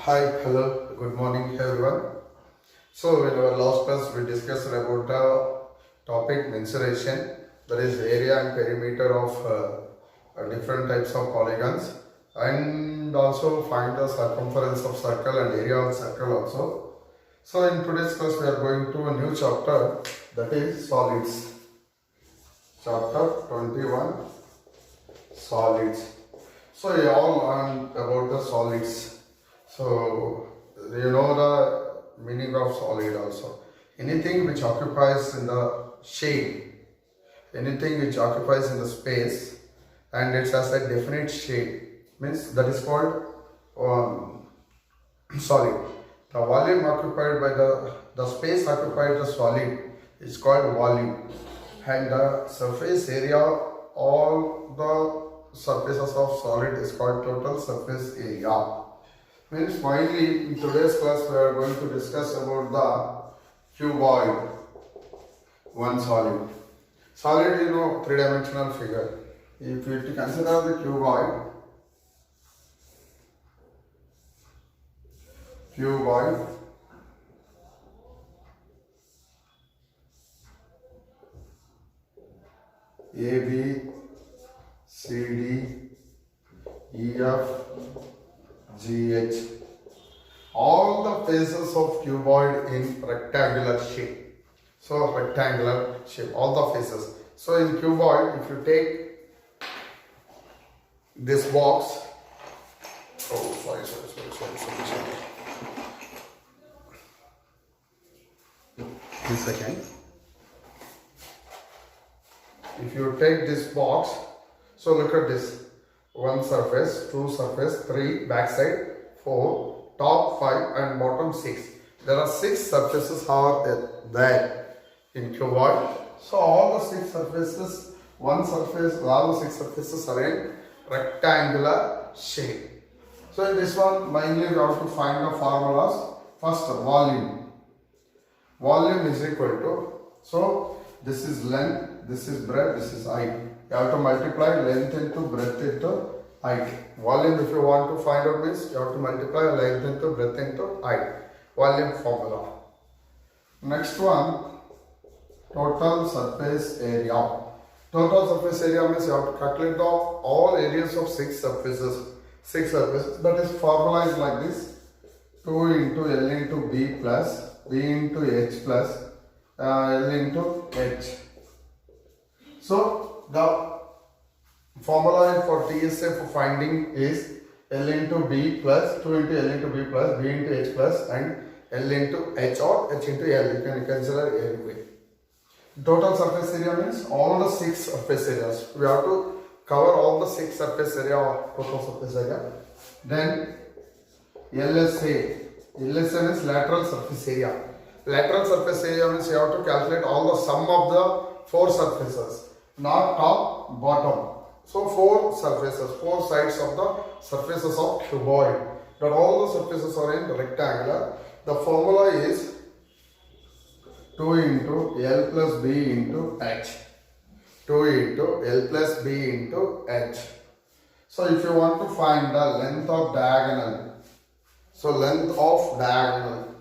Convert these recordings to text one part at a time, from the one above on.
Hi, hello, good morning everyone. So in our last class we discussed about the topic mensuration, that is area and perimeter of different types of polygons, and also find the circumference of circle and area of circle also. So in today's class we are going to a new chapter, that is solids. Chapter 21, solids. So you all learned about the solids. So you know the meaning of solid also. Anything which occupies in the shade, anything which occupies in the space and it has a definite shape, means that is called solid. The volume occupied by the space occupied the solid is called volume, and the surface area, all the surfaces of solid is called total surface area. Means finally in today's class we are going to discuss about the cuboid, one solid. Solid, you know, three-dimensional figure. If you consider the cuboid, A, B, C, D, E, F, G, H. All the faces of cuboid in rectangular shape. So rectangular shape, all the faces. So in cuboid, if you take this box, sorry. One second. If you take this box, so look at this. One surface, two surface, three backside, four, top 5 and bottom 6. There are 6 surfaces are there in cuboid. So all the 6 surfaces, one surface, all the 6 surfaces are in rectangular shape. So in this one, mainly we have to find the formulas. First, volume. Volume is equal to, so this is length, this is breadth, this is height. You have to multiply length into breadth into height. Volume, if you want to find out, means you have to multiply length into breadth into height. Volume formula. Next one, total surface area. Total surface area means you have to calculate all areas of 6 surfaces. 6 surfaces. That is formula is like this: 2 into L into B plus B into H plus L into H. So the formula for TSA for finding is L into B plus 2 into L into B plus B into H plus and L into H or H into L. You can consider anyway. Total surface area means all the 6 surface areas. We have to cover all the 6 surface area or total surface area. Then LSA. LSA means lateral surface area. Lateral surface area means you have to calculate all the sum of the 4 surfaces, not top, bottom. So 4 surfaces, 4 sides of the surfaces of cuboid. But all the surfaces are in rectangular. The formula is 2 into L plus B into H. 2 into L plus B into H. So if you want to find the length of diagonal, so length of diagonal,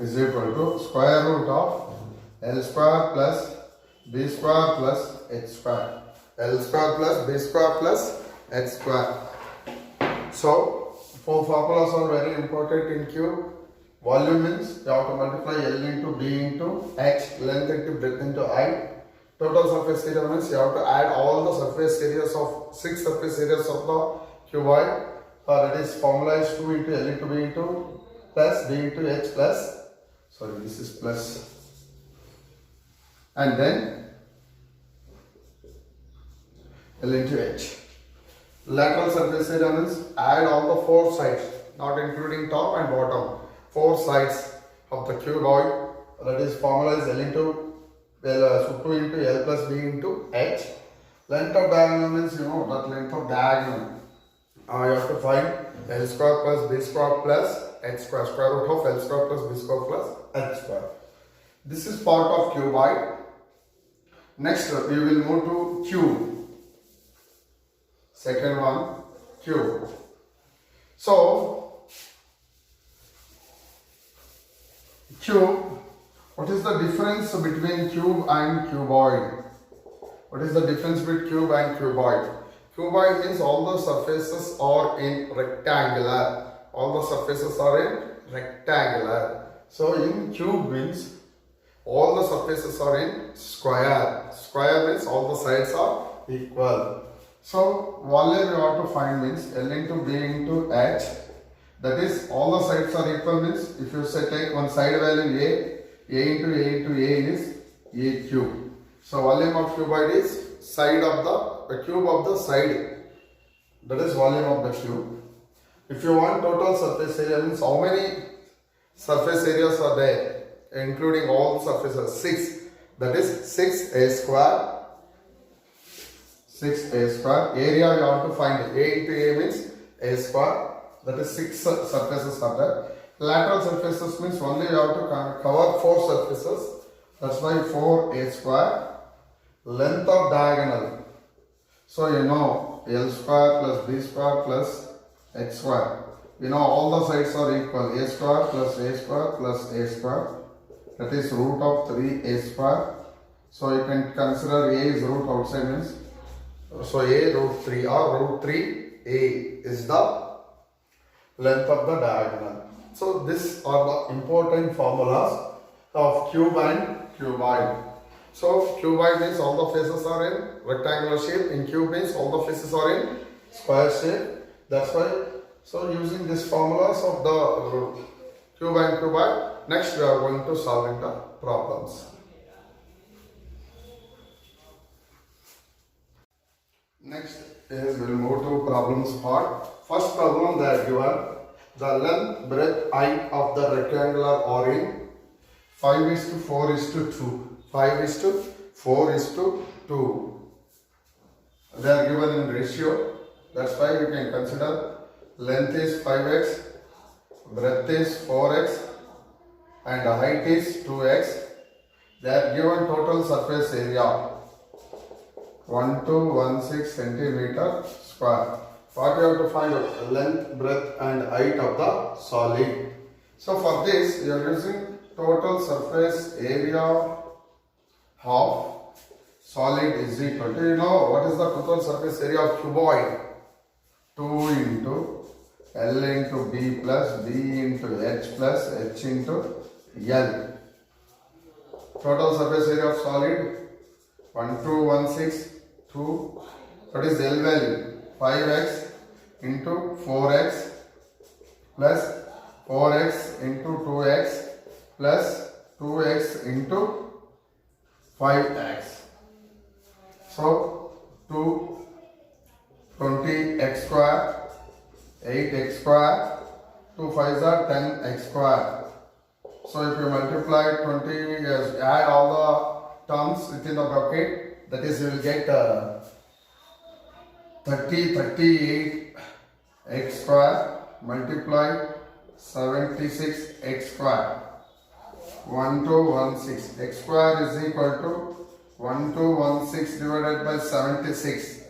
is equal to square root of L square plus B square plus H square. L square plus B square plus H square. So 4 formulas are very important in cube. Volume means you have to multiply L into B into H, length into breadth into height. Total surface area means you have to add all the surface areas of 6 surface areas of the cuboid. That is formula is 2 into L into B into plus B into H plus, sorry, this is plus, and then L into H. Lateral surface area means add all the 4 sides, not including top and bottom. 4 sides of the cuboid. That is formula is L into L, so 2 into L plus B into H. Length of diagonal means you know that length of diagonal. You have to find L square plus B square plus H square, square root of L square plus B square plus H square. This is part of cuboid. Next we will move to cube. second one cube. So cube, what is the difference between cube and cuboid? What is the difference between cube and cuboid? Cuboid means all the surfaces are in rectangular. All the surfaces are in rectangular. So in cube means all the surfaces are in square. Square means all the sides are equal. So volume you have to find means L into B into H. That is all the sides are equal means if you say take one side value A into A is A cube. So volume of cuboid is side of the cube of the side. That is volume of the cube. If you want total surface area means how many surface areas are there, including all surfaces? 6. That is 6a square. 6a square. Area you have to find. A into A means a square. That is 6 surfaces are there. Lateral surfaces means only you have to cover 4 surfaces. That's why 4a square. Length of diagonal. So you know L square plus B square plus X square. You know all the sides are equal. A square plus A square plus A square. That is root of 3a square. So you can consider A is root outside means. So A root 3 or root 3a is the length of the diagonal. So these are the important formulas of cube and cuboid. So cuboid means all the faces are in rectangular shape. In cube means all the faces are in square shape. That's why. So using these formulas of the cube and cuboid, next we are going to solving the problems. Next is we will move to problems part. First problem they are given. The length, breadth, height of the rectangular are in 5:4:2. 5:4:2. They are given in ratio. That's why you can consider length is 5x, breadth is 4x, and height is 2x. They are given total surface area 1216 centimeter square. What you have to find out? Length, breadth, and height of the solid. So for this, you are using total surface area half solid is equal to, you know what is the total surface area of cuboid? 2 into L into B plus B into H plus H into L. Total surface area of solid 1216 2. What is L value? 5x into 4x plus 4x into 2x plus 2x into 5x. So 20x square, 8x square, 2 5s are 10x square. So if you multiply 20, add all the terms within the bracket, that is you will get 38x square multiply 76x square. 1216. X square is equal to 1216 divided by 76.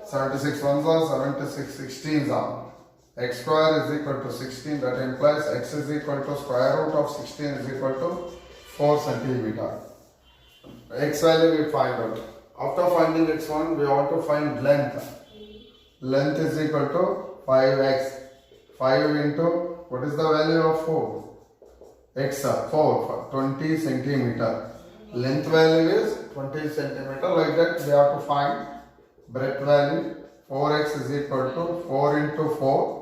76 ones are 76 16s are. X square is equal to 16. That implies x is equal to square root of 16 is equal to 4 centimeter. X value we find out. After finding x1, we want to find length. Length is equal to 5x. 5 into, what is the value of 4? X 4, 20 centimeter. Length value is 20 centimeter. Like that we have to find breadth value. 4x is equal to 4 into 4,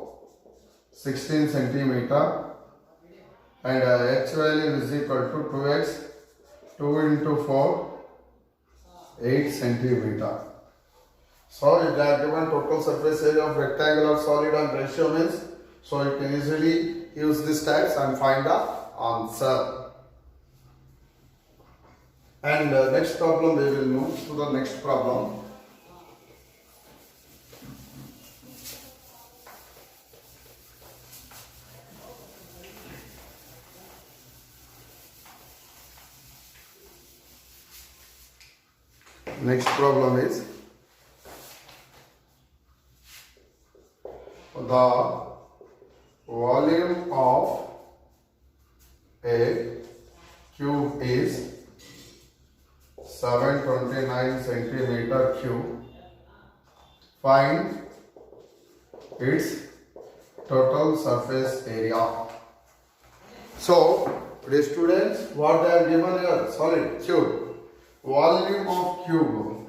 16 centimeter. And h value is equal to 2x, 2 into 4, 8 centimeter. So if they are given total surface area of rectangular solid and ratio means, so you can easily use these types and find the answer. And next problem we will move to the next problem. Next problem is the volume of a cube is 729 centimeter cube. Find its total surface area. So, the students, what they are given here, solid cube, volume of cube.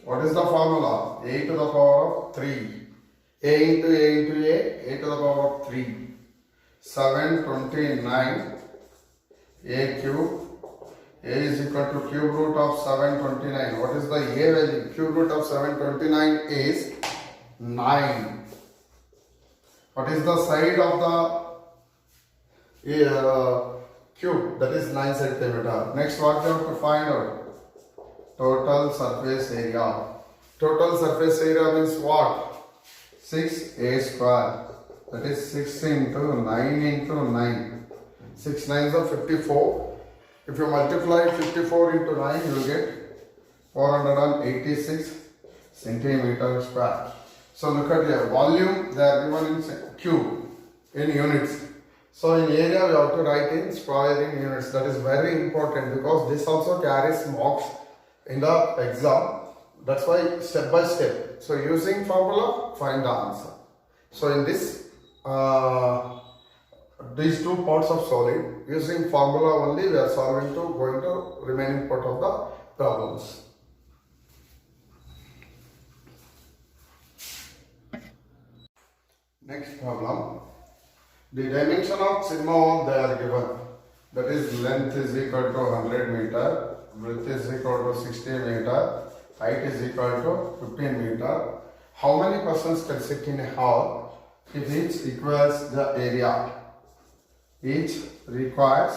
What is the formula? A to the power of 3. A into A into A to the power of 3. 729 A cube. A is equal to cube root of 729. What is the A value? Cube root of 729 is 9. What is the side of the cube? That is 9 centimeter. Next, what you have to find out? Total surface area. Total surface area means what? 6a square. That is 6 into 9 into 9. 6 9s are 54. If you multiply 54 into 9, you will get 486 centimeter square. So look at here. Volume, they are given in cube, in units. So in area, we have to write in square in units. That is very important because this also carries marks in the exam. That's why step by step. So using formula, find the answer. So in this, these two parts of solid, using formula only, we are solving to going to remaining part of the problems. Next problem. The dimension of sigma wall they are given. That is, length is equal to 100 meter, width is equal to 60 meter, height is equal to 15 meter. How many persons can sit in a hall if each requires the area? Each requires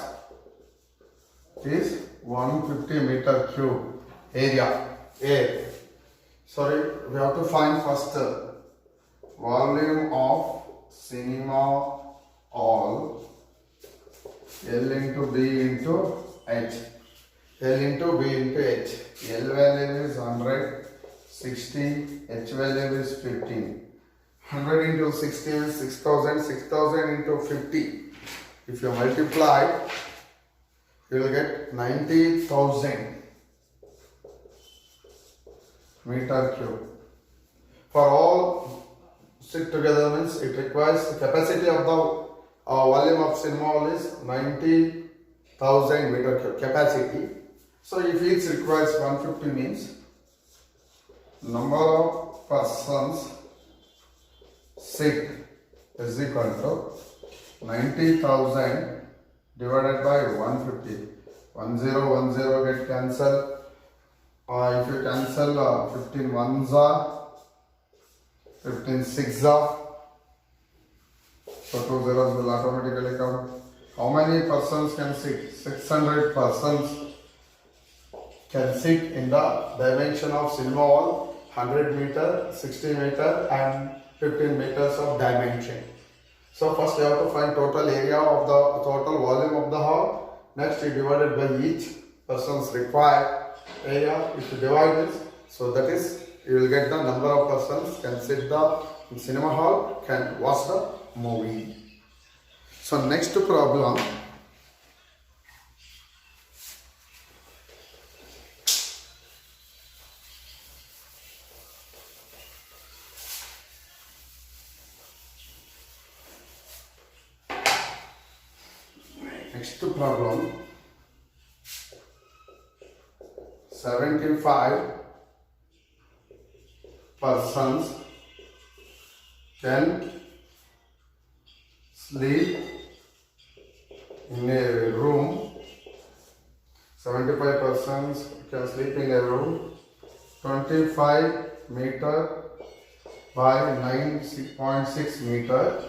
is 150 meter cube area. Sorry, we have to find first volume of cinema hall. L into B into H. L into B into H. L value is 100, 60, H value is 15. 100 into 60 is 6000, 6000 into 50. If you multiply, you will get 90,000 meter cube. For all sit together means it requires the capacity of the volume of cinema hall is 90,000 meter cube capacity. So if each requires 150 means number of persons sit is equal to 90,000 divided by 150. 1010 get cancelled. If you cancel 15 ones are 15 six are, so 2 zeros will automatically come. How many persons can sit? 600 persons can sit in the dimension of cinema wall, 100 meter, 60 meter and 15 meters of dimension. So first you have to find total area of the total volume of the hall. Next you divide it by each person's required area. If you divide this, so that is you will get the number of persons can sit in cinema hall, can watch the movie. So next problem. Next problem. 75 persons can sleep in a room. 75 persons can sleep in a room 25 meter by 9.6 meter.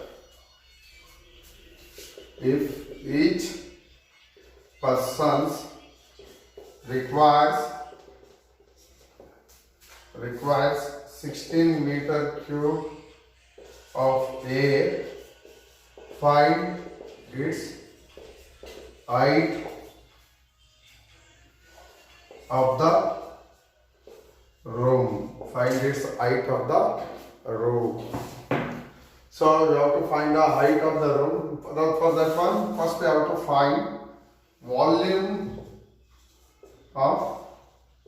If each persons requires 16 meter cube of air, find its height of the room. Find its height of the room. So you have to find the height of the room. For that one, first we have to find volume of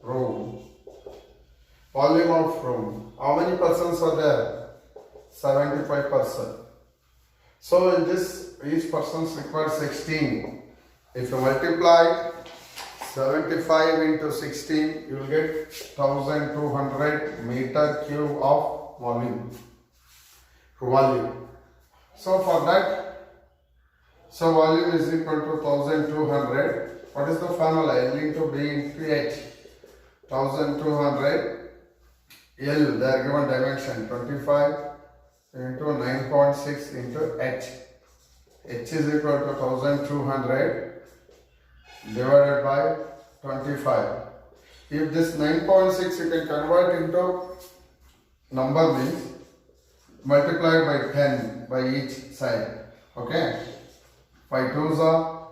room. Volume of room. How many persons are there? 75%. So in this, each person requires 16. If you multiply 75 into 16, you will get 1200 meter cube of volume. So for that, so volume is equal to 1200. What is the formula? L into B into H. 1200 L, they are given dimension 25 into 9.6 into H. H is equal to 1200 divided by 25. If this 9.6 you can convert into number, means multiplied by 10 by each side. Okay. 5 2s are,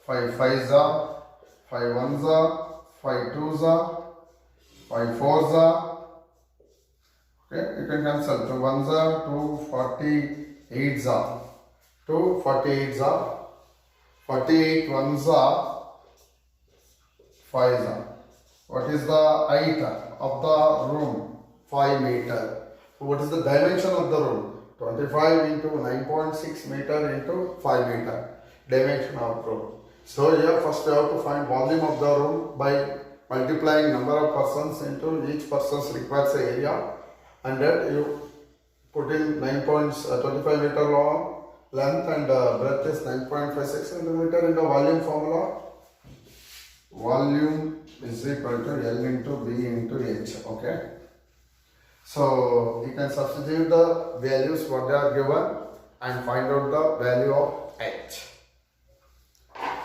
5 5s are, 5 1s are, 5 2s are, 5 4s are. Okay, you can cancel. 2 1s are, 2 48s are, 2 48s are, 48 1s are, 5s are. What is the height of the room? 5 meter. What is the dimension of the room? 25 into 9.6 meter into 5 meter. Dimension of room. So here first you have to find volume of the room by multiplying number of persons into each person's required area, and then you put in 9.25 meter long length and breadth is 9.56 centimeter in the volume formula. Volume is equal to L into B into H. Okay. So you can substitute the values what they are given and find out the value of H.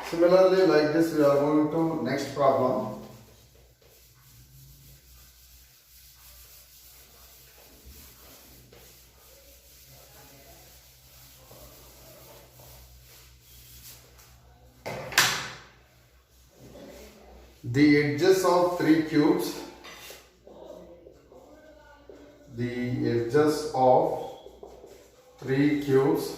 Similarly, like this, we are moving to next problem. The edges of three cubes. The edges of three cubes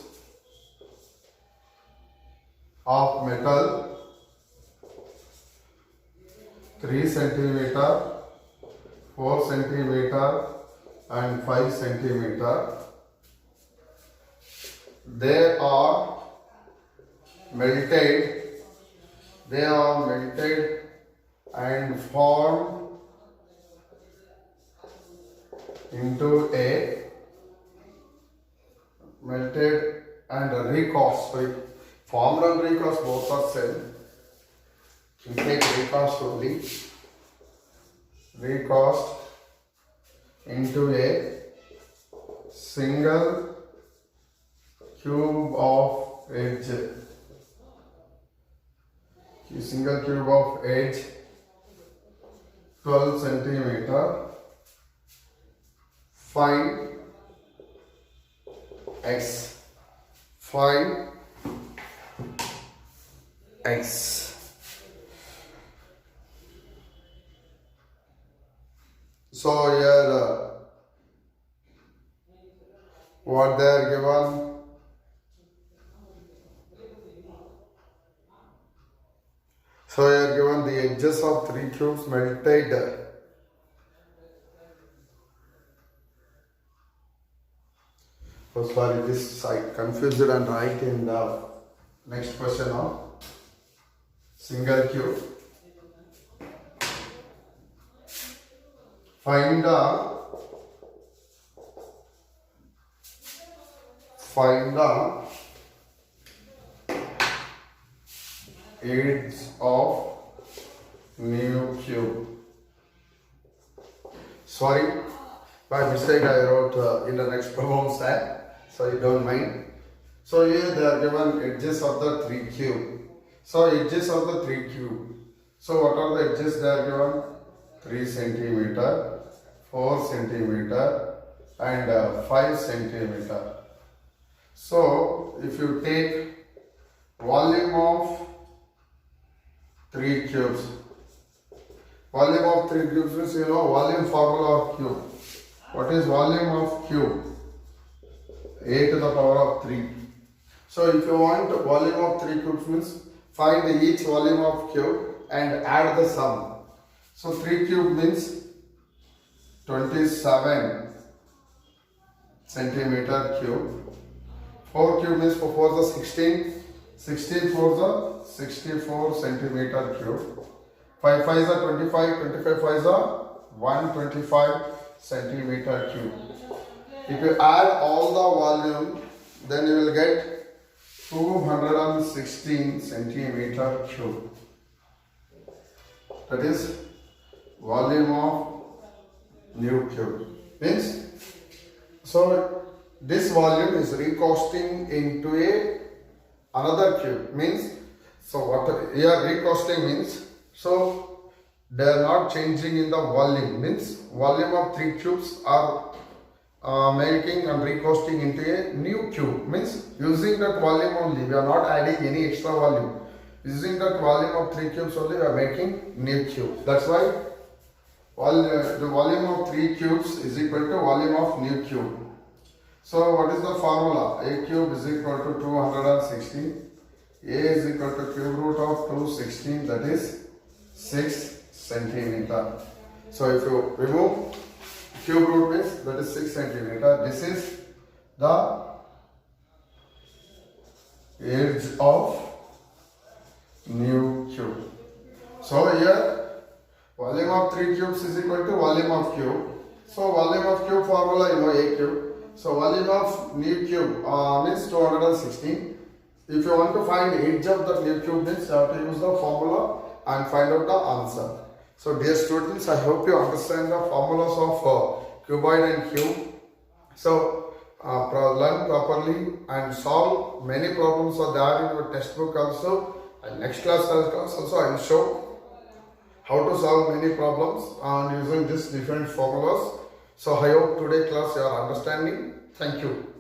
of metal 3 centimeter, 4 centimeter and 5 centimeter. They are melted. And formed into a melted and recast. Formed and recast both are same. You take recast only. Recast into a single cube of edge. Single cube of edge 12 centimeter. Find X. Find X. So here what they are given? So you are given the edges of three cubes melted. Oh, sorry, this I confused and write in the next question of single cube. Find the edge of new cube. Sorry, by mistake I wrote in the next problem set. So you don't mind. So here they are given edges of the three cube. So edges of the three cube. So what are the edges they are given? 3 centimeter, 4 centimeter and 5 centimeter. So if you take volume of 3 cubes. Volume of 3 cubes means volume formula of cube. What is volume of cube? A to the power of 3. So if you want volume of 3 cubes means find each volume of cube and add the sum. So 3 cube means 27 centimeter cube. 4 cube means 4 is 16. 16 4 is 64 centimeter cube. 5 5 is 25. 25 5 is 125 centimeter cube. If you add all the volume, then you will get 216 centimeter cube. That is volume of new cube. Means, so this volume is recasting into another cube. Means, so what here recasting means, so they are not changing in the volume. Means volume of 3 cubes are making and recasting into a new cube. Means using that volume only, we are not adding any extra volume. Using that volume of 3 cubes only, we are making new cube. That's why the volume of 3 cubes is equal to volume of new cube. So what is the formula? A cube is equal to 216. A is equal to cube root of 216, that is 6 centimeter. So if you remove cube root means that is 6 centimeter. This is the edge of new cube. So here volume of 3 cubes is equal to volume of cube. So volume of cube formula, you know, A cube. So volume of new cube means 216. If you want to find edge of the new cube means you have to use the formula and find out the answer. So dear students, I hope you understand the formulas of cuboid and cube. So learn properly and solve many problems are there in your textbook also. And next class also I will show how to solve many problems and using these different formulas. So I hope today class you are understanding. Thank you.